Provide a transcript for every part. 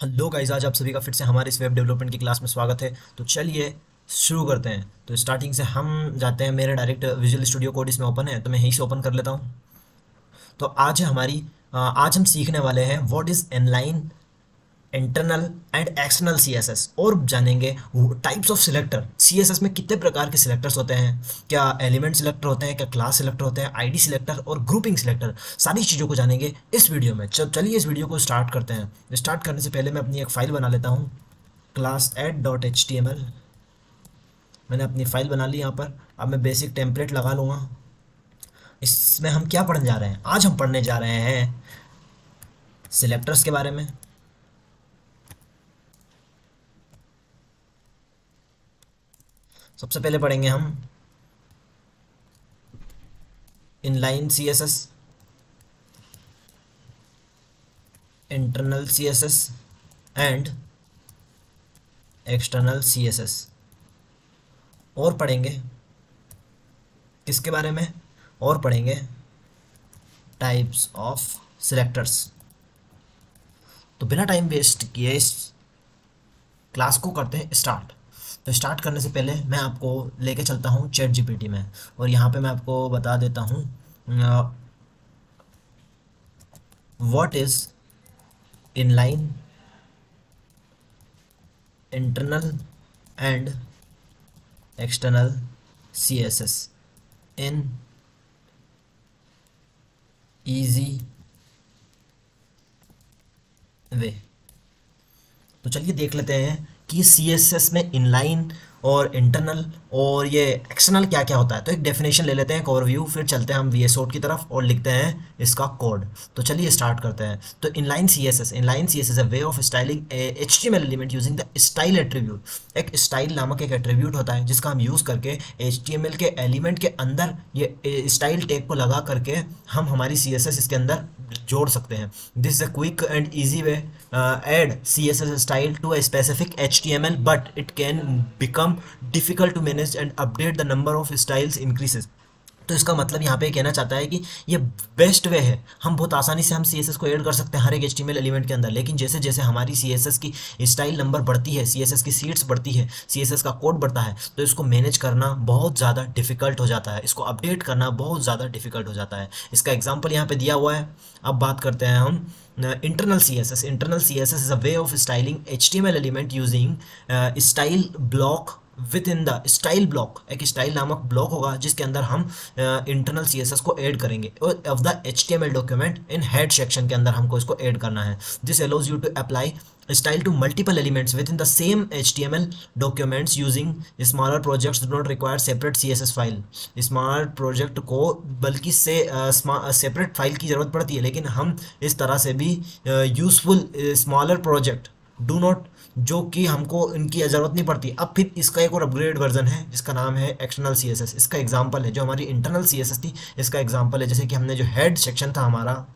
Hello guys, आज आप सभी का फिर से हमारे इस वेब डेवलपमेंट की क्लास में स्वागत है। तो चलिए शुरू करते हैं। तो स्टार्टिंग से हम जाते हैं, मेरे डायरेक्ट विजुअल स्टूडियो कोड इसमें ओपन है तो मैं यहीं से ओपन कर लेता हूँ। तो आज हम सीखने वाले हैं what is inline, internal and external CSS, और जानेंगे टाइप्स ऑफ सिलेक्टर। सीएसएस में कितने प्रकार के सिलेक्टर्स होते हैं, क्या एलिमेंट सिलेक्टर होते हैं, क्या क्लास सिलेक्टर होते हैं, आईडी सिलेक्टर और ग्रुपिंग सिलेक्टर। सारी चीज़ों को जानेंगे इस वीडियो में। चलिए इस वीडियो को स्टार्ट करते हैं। स्टार्ट करने से पहले मैं अपनी एक फ़ाइल बना लेता हूँ, class@.html। मैंने अपनी फ़ाइल बना ली यहाँ पर। अब मैं बेसिक टेम्पलेट लगा लूँगा। इसमें हम क्या पढ़ने जा रहे हैं? आज हम पढ़ने जा रहे हैं सिलेक्टर्स के बारे में। सबसे पहले पढ़ेंगे हम inline CSS, internal CSS and external CSS. और पढ़ेंगे किसके बारे में? और पढ़ेंगे टाइप्स ऑफ सिलेक्टर्स। तो बिना टाइम वेस्ट किए इस क्लास को करते हैं स्टार्ट। तो स्टार्ट करने से पहले मैं आपको लेके चलता हूँ चैट जीपीटी में, और यहाँ पे मैं आपको बता देता हूँ what is inline, internal and external CSS in easy way. तो चलिए देख लेते हैं कि सीएसएस में इनलाइन और इंटरनल और ये एक्सटर्नल क्या क्या होता है। तो एक डेफिनेशन ले लेते हैं, एक ओवरव्यू, फिर चलते हैं हम वीएस कोड की तरफ और लिखते हैं इसका कोड। तो चलिए स्टार्ट करते हैं। तो inline CSS a way of styling HTML element using the style attribute. एक स्टाइल नामक एक एट्रीब्यूट होता है जिसका हम यूज़ करके एचटीएमएल के एलिमेंट के अंदर ये स्टाइल टैग को लगा करके हम हमारी सीएसएस इसके अंदर जोड़ सकते हैं। This is a quick and easy way add css style to a specific html, but it can become difficult to manage and update the number of styles increases। तो इसका मतलब यहाँ पे कहना चाहता है कि ये बेस्ट वे है। हम बहुत आसानी से हम CSS को ऐड कर सकते हैं हर एक HTML एलिमेंट के अंदर, लेकिन जैसे जैसे हमारी CSS की स्टाइल नंबर बढ़ती है, CSS की सीट्स बढ़ती है, CSS का कोड बढ़ता है, तो इसको मैनेज करना बहुत ज़्यादा डिफिकल्ट हो जाता है, इसको अपडेट करना बहुत ज़्यादा डिफिकल्ट हो जाता है। इसका एग्जाम्पल यहाँ पे दिया हुआ है। अब बात करते हैं हम internal CSS। Internal CSS is a way of styling HTML element using style block with in the style block. एक स्टाइल नामक ब्लॉक होगा जिसके अंदर हम इंटरनल CSS को ऐड करेंगे, और of the HTML document in head section के अंदर हमको इसको ऐड करना है। This allows you to apply style to multiple elements within the same HTML documents using smaller projects do not require separate CSS file। Small project को बल्कि से separate file की ज़रूरत पड़ती है, लेकिन हम इस तरह से भी useful smaller project do not, जो कि हमको इनकी ज़रूरत नहीं पड़ती। अब फिर इसका एक और अपग्रेड वर्जन है जिसका नाम है एक्सटर्नल CSS। इसका एग्जांपल है जो हमारी इंटरनल CSS थी, इसका एग्जांपल है जैसे कि हमने जो हेड सेक्शन था, हमारा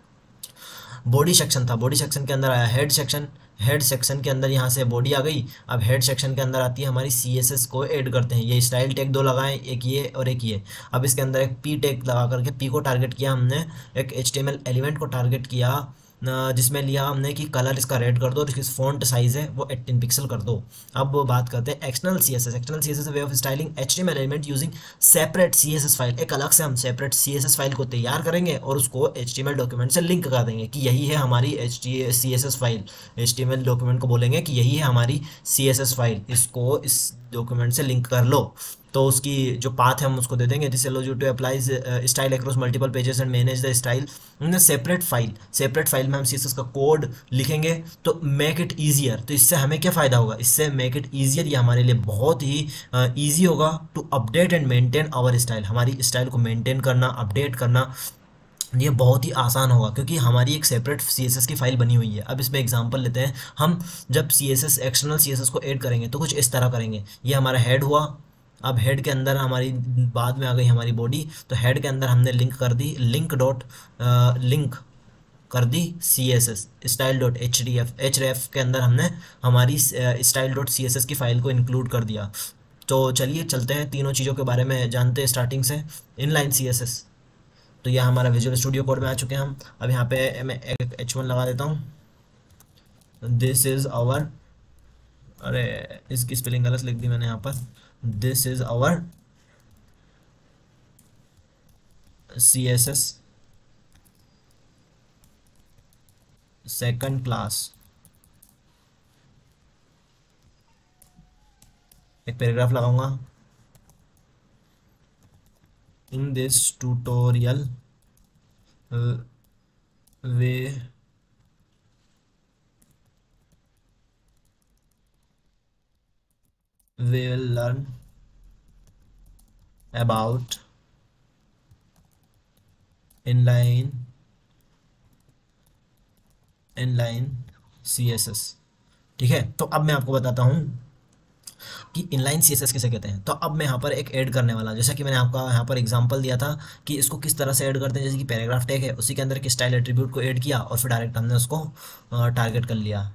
बॉडी सेक्शन था, बॉडी सेक्शन के अंदर आया हेड सेक्शन, हेड सेक्शन के अंदर यहाँ से बॉडी आ गई। अब हेड सेक्शन के अंदर आती है हमारी CSS को ऐड करते हैं। ये स्टाइल टैग दो लगाएं, एक ये और एक ये। अब इसके अंदर एक पी टैग लगा करके पी को टारगेट किया हमने, एक HTML एलिमेंट को टारगेट किया जिसमें लिया हमने कि कलर इसका रेड कर दो और इसकी फॉन्ट साइज़ है वो 18 पिक्सल कर दो। अब बात करते हैं external CSS। External CSS way of styling HTML element using separate CSS file. एक अलग से हम सेपरेट CSS फाइल को तैयार करेंगे और उसको HTML डॉक्यूमेंट से लिंक कर देंगे कि यही है हमारी CSS फाइल। HTML डॉक्यूमेंट को बोलेंगे कि यही है हमारी CSS फाइल, इसको इस डॉक्यूमेंट से लिंक कर लो। तो उसकी जो पाथ है हम उसको दे देंगे। This allows you to apply style across multiple pages and manage the style in separate file. Separate file में हम CSS का कोड लिखेंगे तो मेक इट ईजियर। तो इससे हमें क्या फ़ायदा होगा? इससे मेक इट ईजियर, ये हमारे लिए बहुत ही ईजी होगा to update and maintain our style. हमारी स्टाइल को मेंटेन करना, अपडेट करना, ये बहुत ही आसान होगा क्योंकि हमारी एक सेपरेट CSS की फाइल बनी हुई है। अब इसमें एग्जांपल लेते हैं। हम जब CSS एक्सटर्नल CSS को ऐड करेंगे तो कुछ इस तरह करेंगे। ये हमारा हेड हुआ। अब हेड के अंदर हमारी बाद में आ गई हमारी बॉडी, तो हेड के अंदर हमने लिंक कर दी, लिंक कर दी CSS style.href के अंदर हमने हमारी style.css की फाइल को इंक्लूड कर दिया। तो चलिए चलते हैं, तीनों चीज़ों के बारे में जानते हैं स्टार्टिंग से। इनलाइन CSS, तो यह हमारा विजुअल स्टूडियो कोड में आ चुके हैं हम। अब यहाँ पे मैं एक H1 लगा देता हूँ। दिस इज आवर, अरे इसकी स्पेलिंग गलत लिख दी मैंने यहाँ पर, this is our C S S second class. एक पैराग्राफ लगाऊंगा, in this tutorial we will learn about inline CSS। ठीक है, तो अब मैं आपको बताता हूँ कि इनलाइन CSS किसे कहते हैं। तो अब मैं यहाँ पर एक ऐड करने वाला, जैसा कि मैंने आपका यहाँ पर एग्जांपल दिया था कि इसको किस तरह से ऐड करते हैं। जैसे कि पैराग्राफ टैग है, उसी के अंदर के स्टाइल एट्रीब्यूट को ऐड किया और फिर डायरेक्ट हमने उसको टारगेट कर लिया,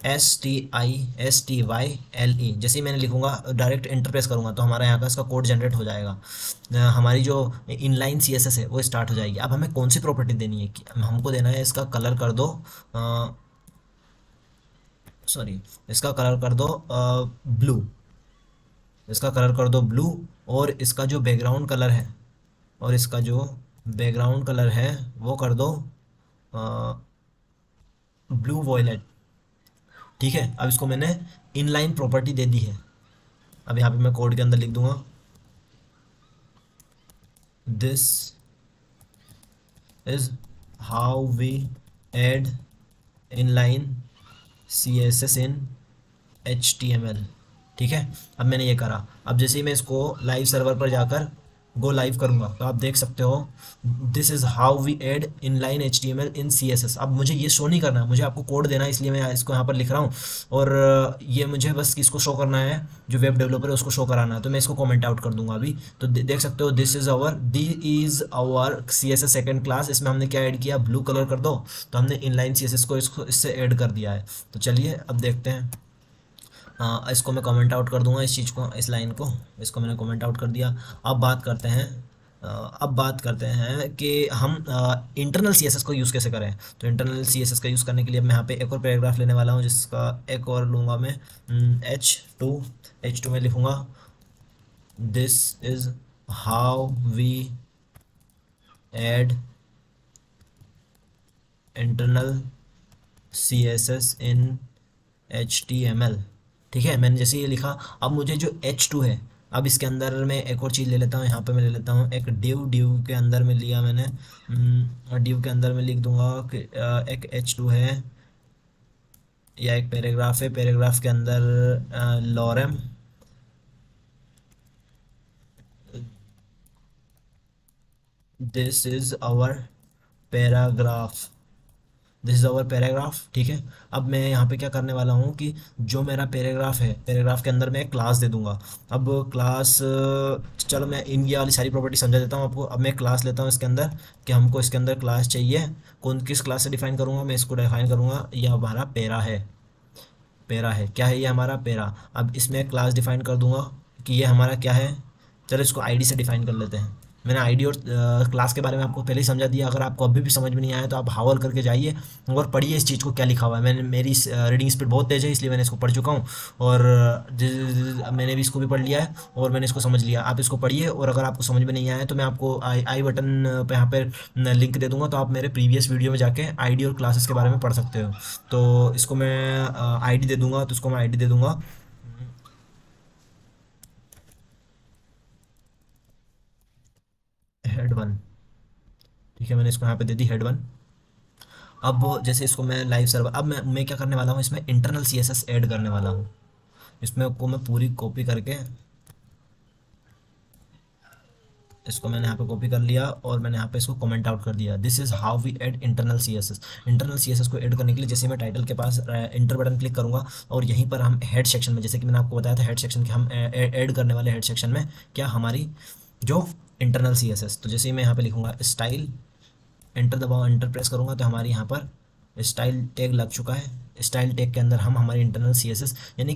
STISTYLE। जैसे ही मैंने लिखूंगा डायरेक्ट इंटर प्रेस करूंगा तो हमारा यहाँ का इसका कोड जनरेट हो जाएगा। हमारी जो इनलाइन CSS है वो स्टार्ट हो जाएगी। अब हमें कौन सी प्रॉपर्टी देनी है कि हमको देना है इसका कलर कर दो, सॉरी इसका कलर कर दो ब्लू, इसका कलर कर दो ब्लू, और इसका जो बैकग्राउंड कलर है, और इसका जो बैकग्राउंड कलर है वो कर दो ब्लू वॉयलेट। ठीक है, अब इसको मैंने इनलाइन प्रॉपर्टी दे दी है। अब यहाँ पे मैं कोड के अंदर लिख दूंगा, this is how we add inline CSS in HTML। ठीक है, अब मैंने ये करा। अब जैसे ही मैं इसको लाइव सर्वर पर जाकर गो लाइव करूंगा तो आप देख सकते हो, this is how we add inline HTML in CSS। अब मुझे ये शो नहीं करना है, मुझे आपको कोड देना है, इसलिए मैं इसको यहाँ पर लिख रहा हूँ। और ये मुझे बस किसको शो करना है, जो वेब डेवलपर है उसको शो कराना है। तो मैं इसको कमेंट आउट कर दूंगा अभी। तो देख सकते हो, this is our CSS second class. इसमें हमने क्या ऐड किया, ब्लू कलर कर दो। तो हमने इनलाइन CSS को इसको इससे ऐड कर दिया है। तो चलिए अब देखते हैं। इसको मैं कमेंट आउट कर दूंगा, इस चीज़ को, इस लाइन को, इसको मैंने कमेंट आउट कर दिया। अब बात करते हैं कि हम इंटरनल CSS को यूज़ कैसे करें। तो इंटरनल CSS का यूज़ करने के लिए मैं यहाँ पे एक और पैराग्राफ लेने वाला हूँ, जिसका एक और लूँगा मैं, H2 में लिखूँगा, this is how we add internal CSS in HTML। ठीक है, मैंने जैसे ये लिखा। अब मुझे जो H2 है, अब इसके अंदर मैं एक और चीज़ ले लेता हूँ। यहाँ पे मैं ले लेता हूँ एक डिव के अंदर में लिया मैंने, डिव के अंदर में लिख दूंगा कि एक H2 है या एक पैराग्राफ है। पैराग्राफ के अंदर lorem this is our paragraph, this is our paragraph. ठीक है, अब मैं यहाँ पे क्या करने वाला हूँ कि जो मेरा पैराग्राफ है, पैराग्राफ के अंदर मैं एक क्लास दे दूंगा। अब क्लास, चलो मैं इन ये वाली सारी प्रॉपर्टी समझा देता हूँ आपको। अब मैं क्लास लेता हूँ इसके अंदर, कि हमको इसके अंदर क्लास चाहिए। कौन किस क्लास से डिफाइन करूँगा, मैं इसको डिफाइन करूँगा, ये हमारा पैरा है। पैरा है, क्या है ये हमारा पैरा। अब इसमें क्लास डिफाइन कर दूंगा कि ये हमारा क्या है। चलो इसको आईडी से डिफाइन कर लेते हैं। मैंने आईडी और क्लास के बारे में आपको पहले ही समझा दिया। अगर आपको अभी भी समझ में नहीं आया तो आप हावल करके जाइए और पढ़िए इस चीज़ को क्या लिखा हुआ है। मेरी रीडिंग स्पीड बहुत तेज़ है, इसलिए मैंने इसको पढ़ चुका हूँ, और मैंने भी इसको भी पढ़ लिया है और मैंने इसको समझ लिया। आप इसको पढ़िए, और अगर आपको समझ में नहीं आया तो मैं आपको आई बटन पे यहाँ पर लिंक दे दूँगा, तो आप मेरे प्रीवियस वीडियो में जाके आईडी और क्लासेस के बारे में पढ़ सकते हो। तो इसको मैं आईडी दे दूँगा, तो इसको मैं आईडी दे दूँगा head1। ठीक है, मैंने इसको यहाँ पे दे दी head1। अब जैसे इसको मैं लाइव सर्वर, अब मैं क्या करने वाला हूँ, इसमें इंटरनल CSS ऐड करने वाला हूँ। इसमें को मैं पूरी कॉपी करके, इसको मैंने यहाँ पे कॉपी कर लिया और मैंने यहाँ पे इसको कमेंट आउट कर दिया, this is how we add internal CSS। Internal CSS को ऐड करने के लिए जैसे मैं टाइटल के पास इंटर बटन क्लिक करूँगा, और यहीं पर हम हेड सेक्शन में, जैसे कि मैंने आपको बताया था हेड सेक्शन के हम ऐड करने वाले हेड सेक्शन में क्या, हमारी जो इंटरनल CSS। तो जैसे ही मैं यहाँ पे लिखूँगा स्टाइल, एंटर दबाओ, एंटर प्रेस करूँगा तो हमारी यहाँ पर स्टाइल टैग लग चुका है। स्टाइल टैग के अंदर हम हमारी इंटरनल सीएसएस यानी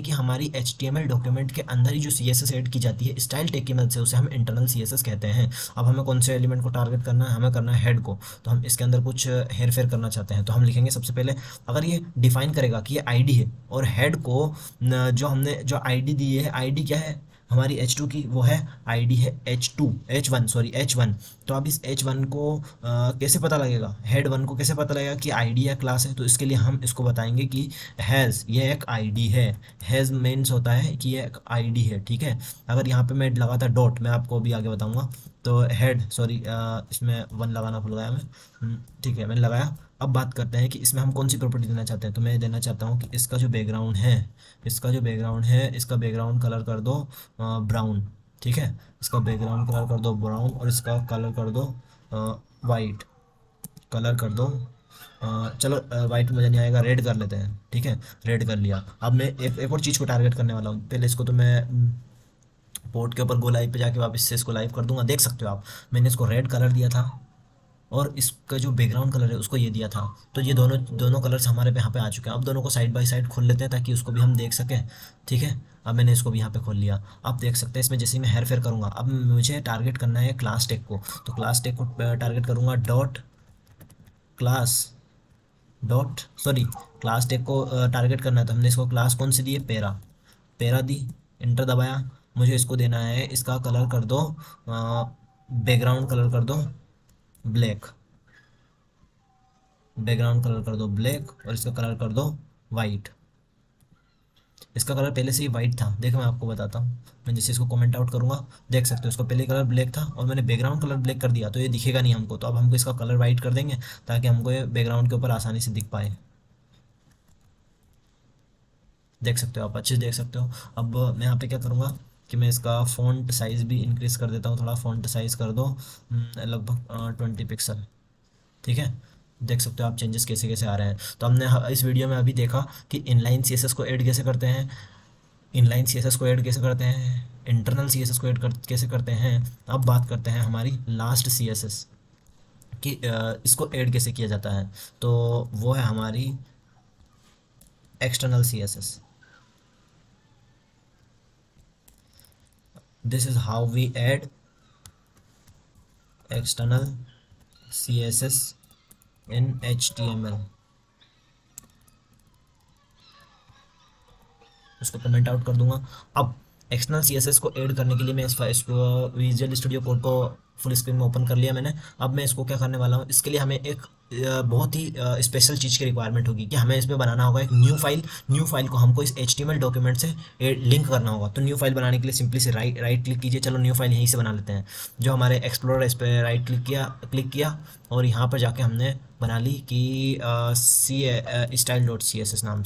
कि हमारी एचटीएमएल डॉक्यूमेंट के अंदर ही जो सीएसएस ऐड की जाती है स्टाइल टैग की मदद से, उसे हम इंटरनल सीएसएस कहते हैं। अब हमें कौन से एलिमेंट को टारगेट करना है, हमें करना है हेड को। तो हम इसके अंदर कुछ हेर फेर करना चाहते हैं, तो हम लिखेंगे सबसे पहले, अगर ये डिफाइन करेगा कि ये आईडी है और हेड को जो हमने जो आईडी दी है, आईडी क्या है हमारी H2 की, वो है आईडी है H1। तो अब इस H1 को कैसे पता लगेगा, हेड वन को कैसे पता लगेगा कि आईडी या क्लास है, तो इसके लिए हम इसको बताएंगे कि हैज़, ये एक आईडी है। हैज़ मीन्स होता है कि ये एक आईडी है, ठीक है। अगर यहाँ पे मैं लगाता डॉट, मैं आपको भी आगे बताऊंगा, तो हेड सॉरी इसमें वन लगाना भूल गया मैं, ठीक है मैंने लगाया। अब बात करते हैं कि इसमें हम कौन सी प्रॉपर्टी देना चाहते हैं, तो मैं देना चाहता हूँ कि इसका जो बैकग्राउंड है, इसका बैकग्राउंड कलर कर दो ब्राउन, ठीक है। इसका बैकग्राउंड कलर कर दो ब्राउन और इसका कलर कर दो वाइट, कलर कर दो चलो वाइट में मज़ा नहीं आएगा, रेड कर लेते हैं, ठीक है। रेड कर लिया। अब मैं एक और चीज़ को टारगेट करने वाला हूँ। पहले इसको तो मैं पोर्ट के ऊपर गो लाइव पे जाके वापस से इसको लाइव कर दूंगा, देख सकते हो आप, मैंने इसको रेड कलर दिया था और इसका जो बैकग्राउंड कलर है उसको ये दिया था। तो ये दोनों दोनों कलर्स हमारे पे यहाँ पे आ चुके हैं। अब दोनों को साइड बाय साइड खोल लेते हैं ताकि उसको भी हम देख सकें, ठीक है। अब मैंने इसको भी यहाँ पे खोल लिया। आप देख सकते हैं इसमें जैसे ही मैं हेर फेर करूँगा, अब मुझे टारगेट करना है क्लास टेक को, तो क्लास टेक को टारगेट करूँगा dot class dot sorry class tech को टारगेट करना है, तो हमने इसको क्लास कौन सी दी है, पैरा दी, इंटर दबाया। मुझे इसको देना है, इसका कलर कर दो बैकग्राउंड कलर कर दो ब्लैक, बैकग्राउंड कलर कर दो ब्लैक और इसका कलर कर दो वाइट। इसका कलर पहले से ही वाइट था, देखो मैं आपको बताता हूँ। मैं जैसे इसको कमेंट आउट करूँगा, देख सकते हो इसका पहले कलर ब्लैक था और मैंने बैकग्राउंड कलर ब्लैक कर दिया, तो ये दिखेगा नहीं हमको। तो अब हमको इसका कलर वाइट कर देंगे ताकि हमको ये बैकग्राउंड के ऊपर आसानी से दिख पाए। देख सकते हो आप, अच्छे से देख सकते हो। अब मैं यहाँ पे क्या करूँगा कि मैं इसका फ़ॉन्ट साइज़ भी इंक्रीज़ कर देता हूँ थोड़ा। फ़ॉन्ट साइज़ कर दो लगभग 20 पिक्सल, ठीक है। देख सकते हो आप चेंजेस कैसे कैसे आ रहे हैं। तो हमने इस वीडियो में अभी देखा कि इनलाइन सीएसएस को ऐड कैसे करते हैं, इंटरनल सीएसएस को ऐड कैसे करते हैं। अब बात करते हैं हमारी लास्ट सीएसएस कि इसको ऐड कैसे किया जाता है, तो वो है हमारी external CSS. This is how we add external CSS in HTML। उसको कमेंट आउट कर दूंगा। अब एक्सटर्नल CSS को ऐड करने के लिए मैं इसको विजुअल स्टूडियो कोड को फुल स्क्रीन में ओपन कर लिया मैंने। अब मैं इसको क्या करने वाला हूँ, इसके लिए हमें एक बहुत ही स्पेशल चीज़ की रिक्वायरमेंट होगी कि हमें इसमें बनाना होगा एक न्यू फाइल को हमको इस HTML डॉक्यूमेंट से लिंक करना होगा। तो न्यू फाइल बनाने के लिए सिंपली से राइट क्लिक कीजिए। चलो न्यू फाइल यहीं से बना लेते हैं। जो हमारे एक्सप्लोरर इस पर राइट क्लिक किया और यहाँ पर जाके हमने बना ली कि style.css नाम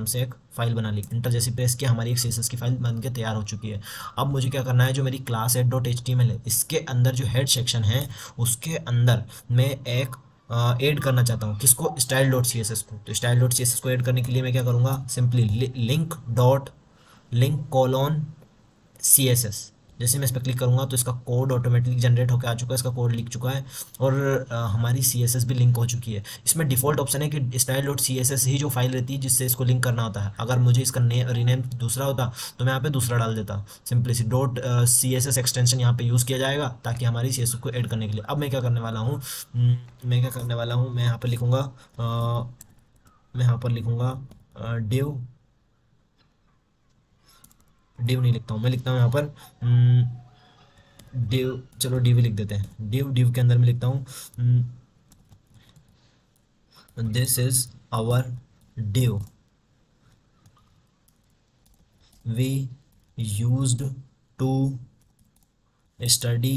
से एक फ़ाइल बना ली। इंटर जैसे प्रेस किया, हमारी एक CSS की फाइल बन के तैयार हो चुकी है। अब मुझे क्या करना है, जो मेरी क्लास head.html है, इसके अंदर जो हेड सेक्शन है उसके अंदर मैं एक ऐड करना चाहता हूँ किसको, style.css को। तो style.css को ऐड करने के लिए मैं क्या करूँगा, सिंपली लिंक कोलोन CSS। जैसे मैं इस पर क्लिक करूँगा तो इसका कोड ऑटोमेटिकली जनरेट होकर आ चुका है, इसका कोड लिख चुका है और हमारी CSS भी लिंक हो चुकी है। इसमें डिफ़ॉल्ट ऑप्शन है कि style.css ही जो फाइल रहती है जिससे इसको लिंक करना होता है। अगर मुझे इसका रीनेम दूसरा होता तो मैं यहाँ पे दूसरा डाल देता, सिंपली सी .css एक्सटेंशन यहाँ पे यूज़ किया जाएगा ताकि हमारी CSS को ऐड करने के लिए। अब मैं क्या करने वाला हूँ, मैं यहाँ पर लिखूँगा डिव नहीं लिखता हूँ, मैं लिखता हूँ यहाँ पर डिव, चलो डिव लिख देते हैं। डिव के अंदर मैं लिखता हूँ this is our div we used to study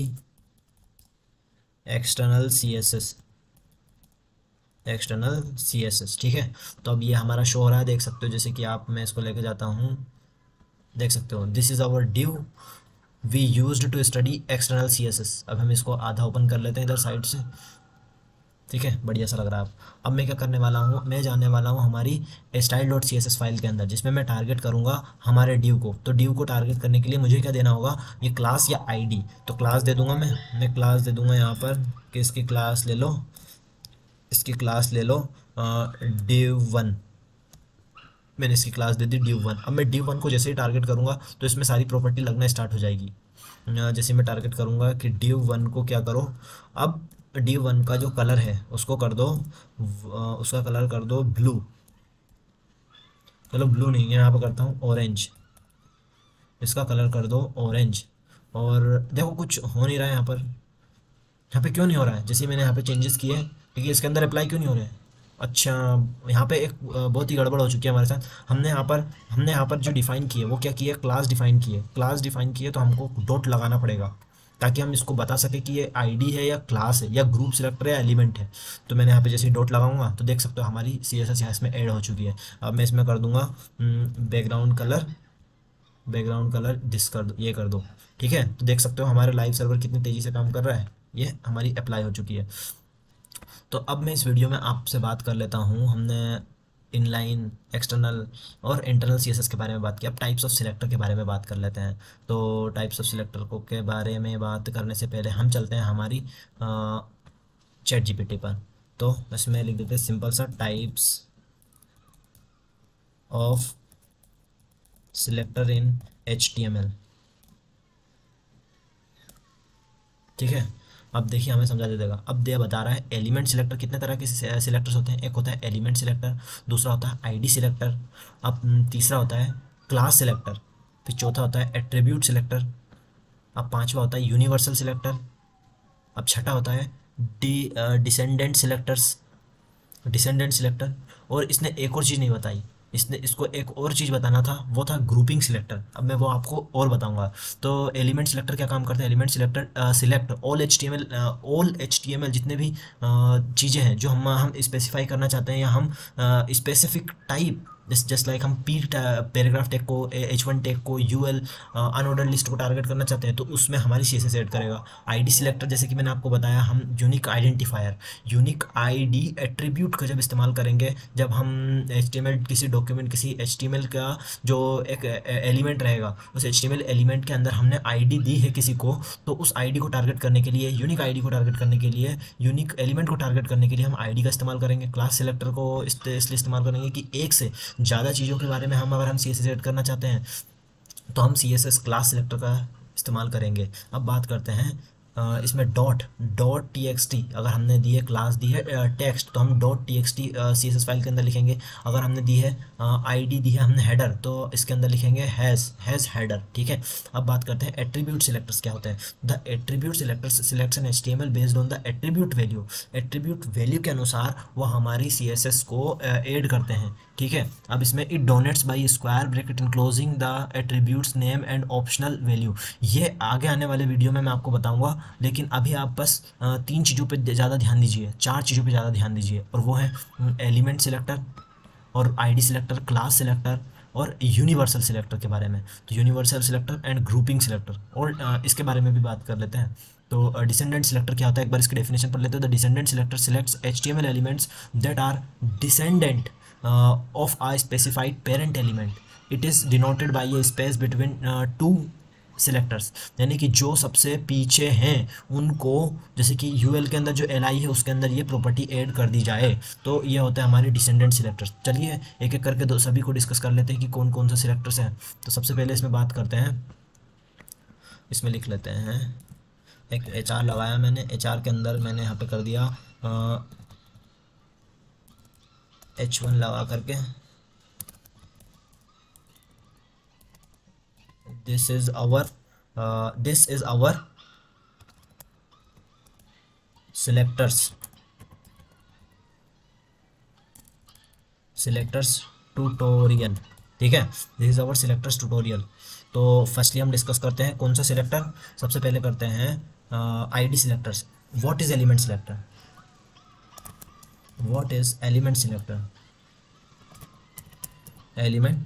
external CSS, ठीक है। तो अब ये हमारा शो हो रहा है, देख सकते हो। जैसे कि मैं इसको लेके जाता हूँ, देख सकते हो this is our div we used to study external CSS। अब हम इसको आधा ओपन कर लेते हैं इधर साइड से। ठीक है, बढ़िया सा लग रहा है। अब मैं क्या करने वाला हूँ, मैं जाने वाला हूँ हमारी style.css फाइल के अंदर, जिसमें मैं टारगेट करूँगा हमारे div को। तो div को टारगेट करने के लिए मुझे क्या देना होगा, ये क्लास या आईडी। तो क्लास दे दूंगा मैं क्लास दे दूंगा यहाँ पर कि इसकी क्लास ले लो, इसकी क्लास ले लो div1। मैंने इसकी क्लास दे दी div1। अब मैं div1 को जैसे ही टारगेट करूँगा तो इसमें सारी प्रॉपर्टी लगना स्टार्ट हो जाएगी। जैसे मैं टारगेट करूँगा कि div1 को क्या करो, अब div1 का जो कलर है उसको कर दो, उसका कलर कर दो ब्लू। चलो ब्लू नहीं, यहाँ पर करता हूँ ऑरेंज। इसका कलर कर दो ऑरेंज। और देखो कुछ हो नहीं रहा है यहाँ पे क्यों नहीं हो रहा है, जैसे मैंने यहाँ पे चेंजेस किए लेकिन इसके अंदर अप्लाई क्यों नहीं हो रहे हैं। अच्छा, यहाँ पे एक बहुत ही गड़बड़ हो चुकी है हमारे साथ। हमने यहाँ पर जो डिफाइन किए वो क्या किए, क्लास डिफाइन किए। क्लास डिफाइन किए तो हमको डॉट लगाना पड़ेगा ताकि हम इसको बता सके कि ये आईडी है या क्लास है या ग्रुप सिलेक्टर या एलिमेंट है। तो मैंने यहाँ पे जैसे डॉट लगाऊंगा तो देख सकते हो हमारी CSS यहाँ इसमें ऐड हो चुकी है। अब मैं इसमें कर दूंगा बैकग्राउंड कलर दिस कर दो, ये कर दो। ठीक है, तो देख सकते हो हमारे लाइव सर्वर कितनी तेज़ी से काम कर रहा है, ये हमारी अप्लाई हो चुकी है। तो अब मैं इस वीडियो में आपसे बात कर लेता हूँ, हमने इनलाइन, एक्सटर्नल और इंटरनल CSS के बारे में बात की। अब टाइप्स ऑफ सिलेक्टर के बारे में बात कर लेते हैं। तो टाइप्स ऑफ सिलेक्टर को के बारे में बात करने से पहले हम चलते हैं हमारी चैट GPT पर। तो इसमें लिख देते हैं सिंपल सा types of selector in HTML। ठीक है, अब देखिए हमें समझा दे देगा। अब दे बता रहा है एलिमेंट सिलेक्टर, कितने तरह के सिलेक्टर्स होते हैं। एक होता है एलिमेंट सिलेक्टर, दूसरा होता है आईडी सिलेक्टर, अब तीसरा होता है क्लास सिलेक्टर, फिर चौथा होता है एट्रीब्यूट सिलेक्टर, अब पांचवा होता है यूनिवर्सल सिलेक्टर, अब छठा होता है डिसेंडेंट सिलेक्टर। और इसने एक और चीज़ नहीं बताई, इसने इसको एक और चीज़ बताना था, वो था ग्रुपिंग सिलेक्टर। अब मैं वो आपको और बताऊंगा। तो एलिमेंट सिलेक्टर क्या काम करता है, element selector select all HTML जितने भी चीज़ें हैं जो हम स्पेसिफाई करना चाहते हैं, या हम स्पेसिफिक टाइप, जस्ट लाइक हम पैराग्राफ टैग को, H1 टैग को, UL अनऑर्डर लिस्ट को टारगेट करना चाहते हैं तो उसमें हमारी CSS ऐड करेगा। आईडी सिलेक्टर, जैसे कि मैंने आपको बताया, हम unique identifier, unique ID attribute का जब इस्तेमाल करेंगे, जब हम HTML किसी डॉक्यूमेंट, किसी HTML का जो एक एलिमेंट रहेगा, उस HTML एलिमेंट के अंदर हमने आईडी दी है किसी को, तो उस आईडी को टारगेट करने के लिए, यूनिक आईडी को टारगेट करने के लिए, यूनिक एलिमेंट को टारगेट करने के लिए हम आईडी का इस्तेमाल करेंगे। क्लास सिलेक्टर को इसलिए इस्तेमाल करेंगे कि एक से ज़्यादा चीज़ों के बारे में अगर हम CSS ऐड करना चाहते हैं तो हम CSS क्लास सिलेक्टर का इस्तेमाल करेंगे। अब बात करते हैं इसमें .txt, अगर हमने दी है क्लास दी है टेक्स्ट तो हम .txt CSS फाइल के अंदर लिखेंगे। अगर हमने दी है आईडी दी है हमने हेडर, तो इसके अंदर लिखेंगे हैज़ हेडर। ठीक है, अब बात करते हैं एट्रीब्यूट सिलेक्टर्स क्या होते हैं। The attribute selectors selects an HTML based on the attribute value. Attribute value के अनुसार वो हमारी CSS को ऐड करते हैं। ठीक है, अब इसमें it denotes by square bracket enclosing the attributes name and optional value. ये आगे आने वाले वीडियो में मैं आपको बताऊंगा, लेकिन अभी आप बस 3 चीज़ों पे ज़्यादा ध्यान दीजिए, 4 चीज़ों पे ज़्यादा ध्यान दीजिए, और वो है एलिमेंट सिलेक्टर और आईडी सिलेक्टर, क्लास सिलेक्टर और यूनिवर्सल सिलेक्टर के बारे में। तो universal selector and grouping selector, और इसके बारे में भी बात कर लेते हैं। तो डिसेंडेंट सिलेक्टर क्या होता है, एक बार इसकी डेफिनेशन पढ़ लेते हैं। The descendant selector selects HTML elements that are descendant of a specified parent element. It is denoted by a space between two selectors, यानी कि जो सबसे पीछे हैं उनको, जैसे कि UL के अंदर जो LI है उसके अंदर ये प्रॉपर्टी ऐड कर दी जाए, तो ये होता है हमारे डिसेंडेंट सिलेक्टर्स। चलिए एक एक करके सभी को डिस्कस कर लेते हैं कि कौन कौन से सिलेक्टर्स हैं। तो सबसे पहले इसमें बात करते हैं, इसमें लिख लेते हैं, एक HR लगाया मैंने, HR के अंदर मैंने यहाँ पे कर दिया H1 लगा करके, this is our selectors tutorial. ठीक है, this is our selectors tutorial. तो फर्स्टली हम डिस्कस करते हैं कौन सा सिलेक्टर। सबसे पहले करते हैं ID selectors. What is element selector, what is element selector, element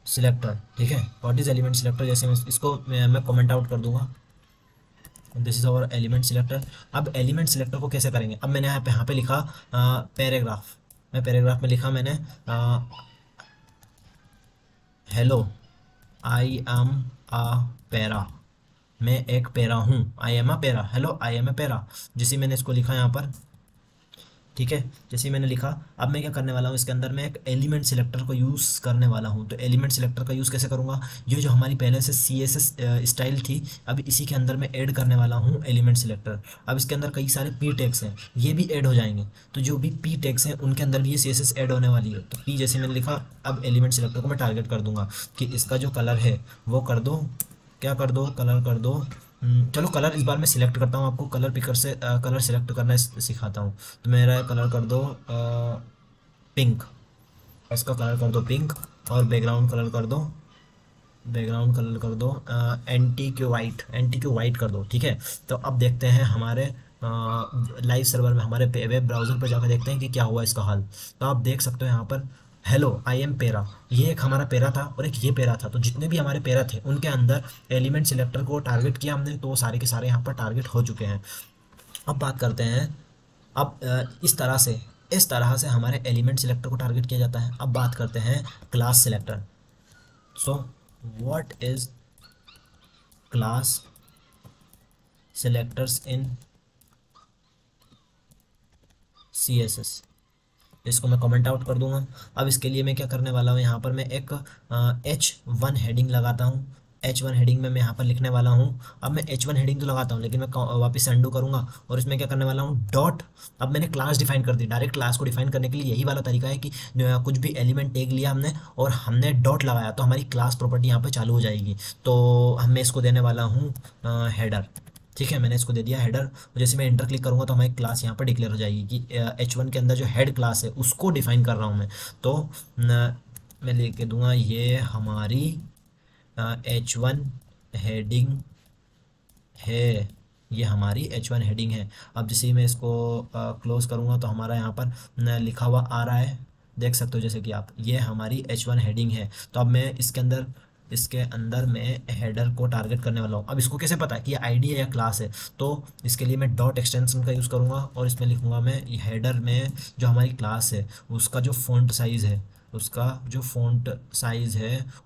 selector. ठीक है, व्हाट इज एलिमेंट सिलेक्टर, जैसे मैं इसको मैं कमेंट आउट कर दूंगा, this is our element selector. अब एलिमेंट सिलेक्टर को कैसे करेंगे, अब मैंने यहाँ पे लिखा पैराग्राफ, मैं पैराग्राफ में लिखा मैंने hello I am a para, मैं एक पैरा हूँ, I am a para, hello I am a para, जिसे मैंने इसको लिखा यहाँ पर, ठीक है। जैसे ही मैंने लिखा, अब मैं क्या करने वाला हूँ, इसके अंदर मैं एक एलिमेंट सिलेक्टर को यूज़ करने वाला हूँ। तो एलिमेंट सिलेक्टर का यूज़ कैसे करूँगा, ये जो हमारी पहले से CSS स्टाइल थी, अब इसी के अंदर मैं ऐड करने वाला हूँ एलिमेंट सिलेक्टर। अब इसके अंदर कई सारे पी टैग्स हैं, ये भी ऐड हो जाएंगे, तो जो भी पी टैग्स हैं उनके अंदर भी ये CSS ऐड होने वाली है। तो पी जैसे मैंने लिखा, अब एलिमेंट सिलेक्टर को मैं टारगेट कर दूंगा कि इसका जो कलर है वो कर दो, क्या कर दो, कलर कर दो। चलो कलर इस बार मैं सिलेक्ट करता हूँ, आपको कलर पिकर से कलर सिलेक्ट करना सिखाता हूँ। तो मेरा कलर कर दो पिंक, इसका कलर कर दो पिंक, और बैकग्राउंड कलर कर दो, बैकग्राउंड कलर कर दो एंटी क्यू वाइट कर दो, ठीक है। तो अब देखते हैं हमारे लाइव सर्वर में, हमारे वेब ब्राउज़र पर जाकर देखते हैं कि क्या हुआ इसका हाल। तो आप देख सकते हो यहाँ पर हेलो आई एम पेरा, ये एक हमारा पेरा था और एक ये पेरा था। तो जितने भी हमारे पेरा थे उनके अंदर एलिमेंट सिलेक्टर को टारगेट किया हमने, तो वो सारे के सारे यहाँ पर टारगेट हो चुके हैं। अब बात करते हैं, अब इस तरह से हमारे एलिमेंट सिलेक्टर को टारगेट किया जाता है। अब बात करते हैं class selector. So what is class selectors in CSS, इसको मैं कमेंट आउट कर दूंगा। अब इसके लिए मैं क्या करने वाला हूँ, यहाँ पर मैं एक H1 हेडिंग लगाता हूँ। H1 हेडिंग में मैं यहाँ पर लिखने वाला हूँ, अब मैं H1 हेडिंग तो लगाता हूँ, लेकिन मैं वापस से अंडू करूँगा और इसमें क्या करने वाला हूँ, डॉट। अब मैंने क्लास डिफाइन कर दी, डायरेक्ट क्लास को डिफाइन करने के लिए यही वाला तरीका है कि कुछ भी एलिमेंट टैग लिया हमने और हमने डॉट लगाया तो हमारी क्लास प्रॉपर्टी यहाँ पर चालू हो जाएगी। तो मैं इसको देने वाला हूँ हेडर, ठीक है। मैंने इसको दे दिया हेडर, जैसे मैं इंटर क्लिक करूँगा तो हमारी क्लास यहाँ पर डिक्लेयर हो जाएगी कि H1 के अंदर जो हेड क्लास है उसको डिफाइन कर रहा हूँ मैं। तो मैं लेके दूंगा ये हमारी H1 हेडिंग है, ये हमारी H1 हेडिंग है। अब जैसे ही मैं इसको क्लोज करूँगा तो हमारा यहाँ पर लिखा हुआ आ रहा है, देख सकते हो जैसे कि आप, ये हमारी H1 हेडिंग है। तो अब मैं इसके अंदर मैं हेडर को टारगेट करने वाला हूँ। अब इसको कैसे पता है कि ये आईडी है या क्लास है, तो इसके लिए मैं डॉट एक्सटेंशन का यूज़ करूँगा और इसमें लिखूँगा मैं हेडर में जो हमारी क्लास है उसका जो फ़ॉन्ट साइज़ है,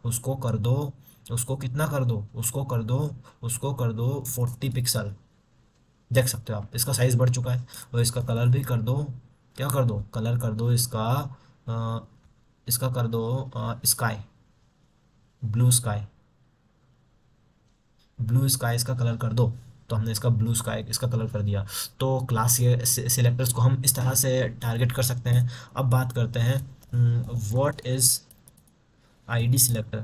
उसको कर दो, उसको कितना कर दो, उसको कर दो 40 पिक्सल। देख सकते हो आप, इसका साइज़ बढ़ चुका है। और इसका कलर भी कर दो, क्या कर दो, कलर कर दो इसका कर दो स्काई, ब्लू स्काई, इसका कलर कर दो। तो हमने इसका ब्लू स्काई इसका कलर कर दिया। तो क्लास सिलेक्टर्स को हम इस तरह से टारगेट कर सकते हैं। अब बात करते हैं what is ID selector,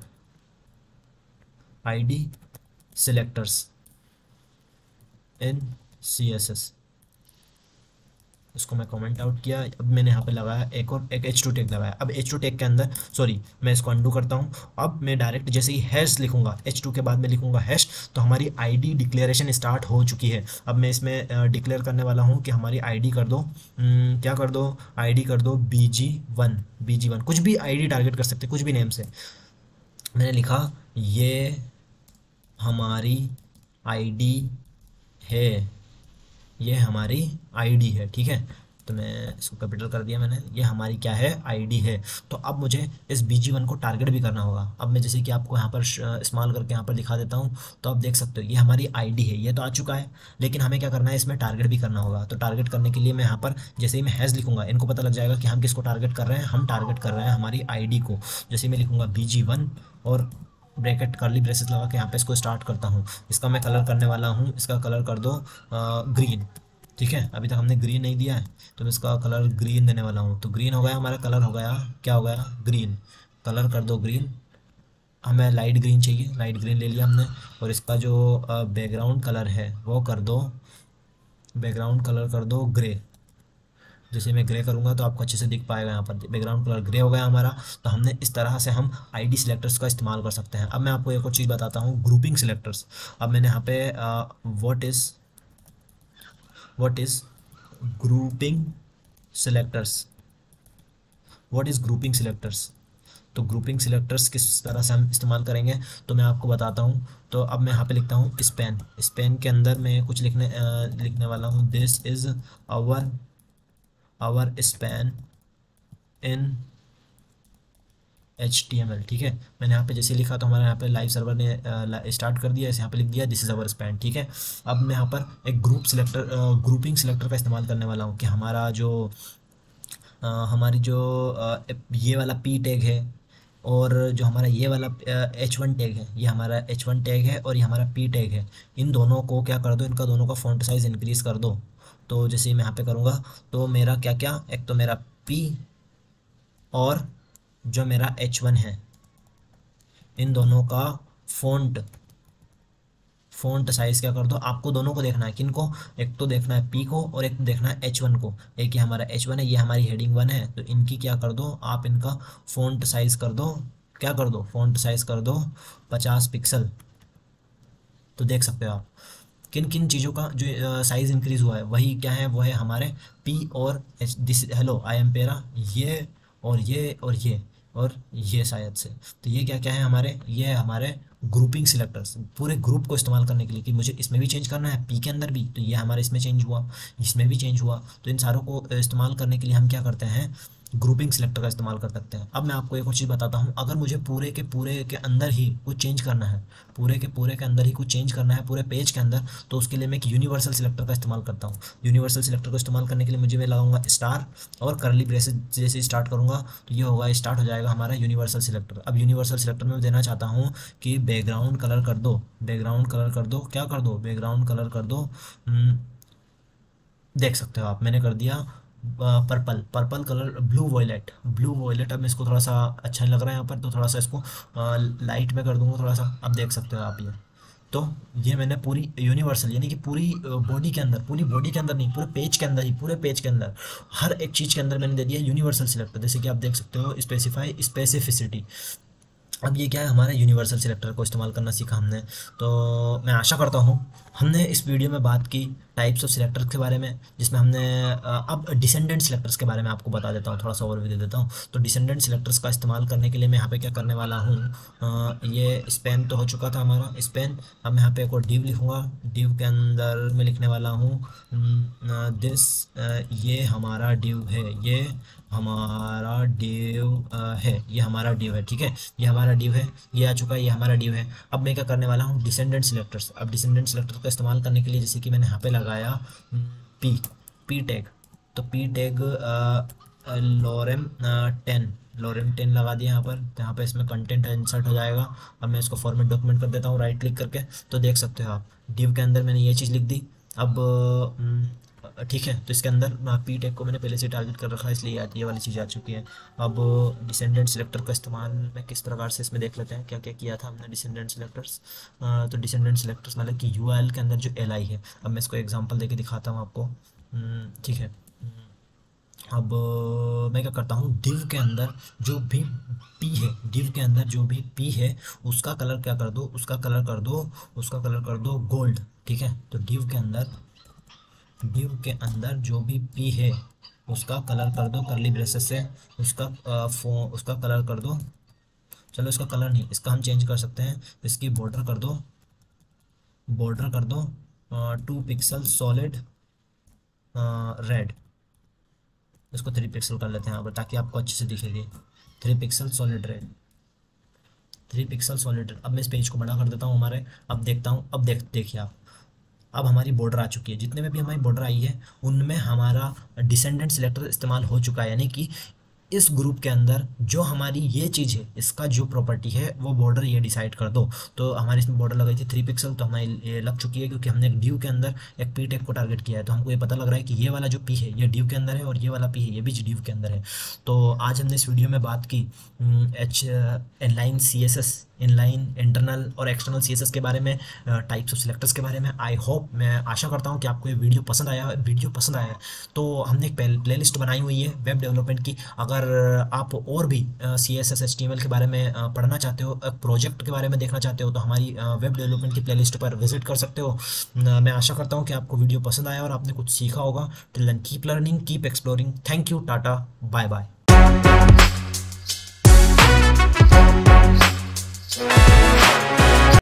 ID selectors in CSS, इसको मैं कमेंट आउट किया। अब मैंने यहाँ पे लगाया एक H2 टैग लगाया। अब H2 टैग के अंदर, सॉरी मैं इसको अंडू करता हूँ। अब मैं डायरेक्ट जैसे ही हैश लिखूंगा, H2 के बाद में लिखूंगा हैश, तो हमारी आईडी डिक्लेरेशन स्टार्ट हो चुकी है। अब मैं इसमें डिक्लेयर करने वाला हूँ कि हमारी आईडी कर दो, क्या कर दो, आईडी कर दो BG1, कुछ भी आईडी टारगेट कर सकते, कुछ भी नेम से। मैंने लिखा ये हमारी आईडी है, ये हमारी आईडी है, ठीक है। तो मैं इसको कैपिटल कर दिया मैंने, ये हमारी क्या है, आईडी है। तो अब मुझे इस BG1 को टारगेट भी करना होगा। अब मैं जैसे कि आपको यहाँ पर स्मॉल करके यहाँ पर दिखा देता हूँ, तो आप देख सकते हो ये हमारी आईडी है, ये तो आ चुका है, लेकिन हमें क्या करना है, इसमें टारगेट भी करना होगा। तो टारगेट करने के लिए मैं यहाँ पर जैसे ही मैं हैश लिखूंगा, इनको पता लग जाएगा कि हम किसको टारगेट कर रहे हैं, हम टारगेट कर रहे हैं हमारी आईडी को। जैसे मैं लिखूंगा BG1 और ब्रैकेट कर्ली ब्रेसेस लगा के यहाँ पे इसको स्टार्ट करता हूँ। इसका मैं कलर करने वाला हूँ, इसका कलर कर दो ग्रीन, ठीक है। अभी तक हमने ग्रीन नहीं दिया है, तो मैं इसका कलर ग्रीन देने वाला हूँ। तो ग्रीन हो गया, हमारा कलर हो गया, क्या हो गया, ग्रीन। कलर कर दो ग्रीन, हमें लाइट ग्रीन चाहिए, लाइट ग्रीन ले लिया हमने। और इसका जो बैकग्राउंड कलर है वो कर दो, बैकग्राउंड कलर कर दो ग्रे। जैसे मैं ग्रे करूँगा तो आपको अच्छे से दिख पाएगा, यहाँ पर बैकग्राउंड कलर ग्रे हो गया हमारा। तो हमने इस तरह से हम आईडी सिलेक्टर्स का इस्तेमाल कर सकते हैं। अब मैं आपको एक और चीज़ बताता हूँ, ग्रुपिंग सिलेक्टर्स। अब मैंने यहाँ पे what is grouping selectors, what is grouping selectors. तो ग्रुपिंग सिलेक्टर्स किस तरह से हम इस्तेमाल करेंगे तो मैं आपको बताता हूँ। तो अब मैं यहाँ पे लिखता हूँ स्पैन। स्पैन के अंदर मैं कुछ लिखने वाला हूँ, this is our span in HTML। ठीक है, मैंने यहाँ पे जैसे लिखा तो हमारे यहाँ पे लाइव सर्वर ने स्टार्ट कर दिया, ऐसे यहाँ पे लिख दिया दिस इज़ अवर स्पैन। ठीक है, अब मैं यहाँ पर एक ग्रुपिंग सिलेक्टर का इस्तेमाल करने वाला हूँ कि हमारी जो ये वाला P टैग है और जो हमारा ये वाला H1 टैग है, ये हमारा H1 टैग है और ये हमारा P टैग है, इन दोनों को क्या कर दो, इनका दोनों का फ़ॉन्ट साइज़ इंक्रीज़ कर दो। तो जैसे मैं यहाँ पे करूँगा तो मेरा क्या क्या, एक तो मेरा P और जो मेरा H1 है, इन दोनों का फ़ॉन्ट साइज़ क्या कर दो, आपको दोनों को देखना है। किनको, एक तो देखना है P को और एक तो देखना है H1 को। एक ये हमारा H1 है, ये हमारी हेडिंग 1 है, तो इनकी क्या कर दो आप, इनका फ़ॉन्ट साइज़ कर दो, क्या कर दो, फ़ॉन्ट साइज़ कर दो 50 पिक्सल। तो देख सकते हो आप किन किन चीज़ों का जो साइज़ इंक्रीज़ हुआ है, वही क्या है, वो है हमारे P और H, this hello I M पेरा, ये और ये और ये और ये शायद से। तो ये क्या क्या है हमारे, ये है हमारे ग्रुपिंग सिलेक्टर्स, पूरे ग्रुप को इस्तेमाल करने के लिए कि मुझे इसमें भी चेंज करना है, P के अंदर भी, तो ये हमारे इसमें चेंज हुआ, इसमें भी चेंज हुआ। तो इन सारों को इस्तेमाल करने के लिए हम क्या करते हैं, ग्रुपिंग सिलेक्टर का इस्तेमाल कर सकते हैं। अब मैं आपको एक और चीज़ बताता हूँ, अगर मुझे पूरे के अंदर ही कुछ चेंज करना है, पूरे के अंदर ही कुछ चेंज करना है पूरे पेज के अंदर, तो उसके लिए मैं एक यूनिवर्सल सिलेक्टर का इस्तेमाल करता हूँ। यूनिवर्सल सिलेक्टर को इस्तेमाल करने के लिए मुझे मैं लगाऊंगा स्टार और करली ब्रेसेस, जैसे स्टार्ट करूँगा तो ये होगा, स्टार्ट हो जाएगा हमारा यूनिवर्सल सिलेक्टर। अब यूनिवर्सल सिलेक्टर में देना चाहता हूँ कि बैकग्राउंड कलर कर दो, क्या कर दो, बैकग्राउंड कलर कर दो, देख सकते हो आप, मैंने कर दिया पर्पल कलर, ब्लू वॉयलेट। अब मैं इसको थोड़ा सा अच्छा नहीं लग रहा है यहाँ पर, तो थोड़ा सा इसको लाइट में कर दूंगा थोड़ा सा। अब देख सकते हो आप ये, तो ये मैंने पूरी यूनिवर्सल यानी कि पूरी बॉडी के अंदर, पूरी बॉडी के अंदर नहीं, पूरे पेज के अंदर ही, पूरे पेज के अंदर हर एक चीज़ के अंदर मैंने दे दिया यूनिवर्सल सिलेक्टर। जैसे कि आप देख सकते हो स्पेसिफाई स्पेसिफिसिटी। अब ये क्या है, हमारे यूनिवर्सल सिलेक्टर को इस्तेमाल करना सीखा हमने। तो मैं आशा करता हूँ हमने इस वीडियो में बात की टाइप्स ऑफ सिलेक्टर्स के बारे में, जिसमें हमने अब डिसेंडेंट सिलेक्टर्स के बारे में आपको बता देता हूँ, थोड़ा सा ओवरव्यू दे देता हूँ। तो डिसेंडेंट सिलेक्टर्स का इस्तेमाल करने के लिए मैं यहाँ पे क्या करने वाला हूँ, ये स्पैन तो हो चुका था हमारा स्पैन। अब मैं यहाँ पे एक और डिव लिखूँगा, डिव के अंदर मैं लिखने वाला हूँ दिस, ये हमारा डिव है, ये हमारा डिव है, ठीक है, ये हमारा डिव है, ये आ चुका है, ये हमारा डिव है। अब मैं क्या करने वाला हूँ, डिसेंडेंट सिलेक्टर्स। अब डिसेंडेंट सिलेक्टर का इस्तेमाल करने के लिए जैसे कि मैंने यहाँ पे लगाया पी टैग, तो पी टैग लोरेम 10 लगा दिया यहाँ पर, तो यहाँ पे इसमें कंटेंट इंसर्ट हो जाएगा। अब मैं इसको फॉर्मेट डॉक्यूमेंट कर देता हूँ राइट क्लिक करके, तो देख सकते हो आप डिव के अंदर मैंने ये चीज़ लिख दी। अब ठीक है, तो इसके अंदर पी टैग को मैंने पहले से टारगेट कर रखा है, इसलिए ये वाली चीज़ आ चुकी है। अब डिसेंडेंट सिलेक्टर का इस्तेमाल मैं किस प्रकार से इसमें देख लेते हैं, क्या क्या किया था हमने डिसेंडेंट सिलेक्टर्स। तो डिसेंडेंट सिलेक्टर्स मतलब कि URL के अंदर जो li है, अब मैं इसको एग्जांपल देके दिखाता हूँ आपको, ठीक है। अब मैं क्या करता हूँ, डिव के अंदर जो भी p है उसका कलर क्या कर दो, उसका कलर कर दो गोल्ड, ठीक है। तो डिव के अंदर जो भी p है उसका कलर कर दो करली ब्रेसेस से, उसका कलर कर दो, चलो इसका कलर नहीं, इसका हम चेंज कर सकते हैं, इसकी बॉर्डर कर दो 2 पिक्सल सॉलिड रेड, इसको 3 पिक्सल कर लेते हैं यहाँ पर ताकि आपको अच्छे से दिखेगी। 3 pixel solid red, 3 pixel solid. अब मैं इस पेज को बड़ा कर देता हूँ हमारे, अब देखता हूँ, अब देखिए आप, अब हमारी बॉर्डर आ चुकी है, जितने में भी हमारी बॉर्डर आई है उनमें हमारा डिसेंडेंट सिलेक्टर इस्तेमाल हो चुका है। यानी कि इस ग्रुप के अंदर जो हमारी ये चीज़ है, इसका जो प्रॉपर्टी है वो बॉर्डर ये डिसाइड कर दो। तो हमारी इसमें बॉर्डर लगाई थी 3 पिक्सल, तो हमारी ये लग चुकी है क्योंकि हमने एक डिव के अंदर एक पी टैग को टारगेट किया है। तो हमको ये पता लग रहा है कि ये वाला जो पी है ये डिव के अंदर है और ये वाला पी है ये भी डिव के अंदर है। तो आज हमने इस वीडियो में बात की इनलाइन CSS, इनलाइन इंटरनल और एक्सटर्नल CSS के बारे में, टाइप्स ऑफ सिलेक्टर्स के बारे में। आई होप, मैं आशा करता हूँ कि आपको ये वीडियो पसंद आया तो हमने एक प्लेलिस्ट बनाई हुई है वेब डेवलपमेंट की। अगर आप और भी CSS HTML के बारे में पढ़ना चाहते हो, प्रोजेक्ट के बारे में देखना चाहते हो, तो हमारी वेब डेवलपमेंट की प्लेलिस्ट पर विजिट कर सकते हो। मैं आशा करता हूँ कि आपको वीडियो पसंद आया और आपने कुछ सीखा होगा। Till then keep learning, keep exploring. Thank you, tata, bye bye. है।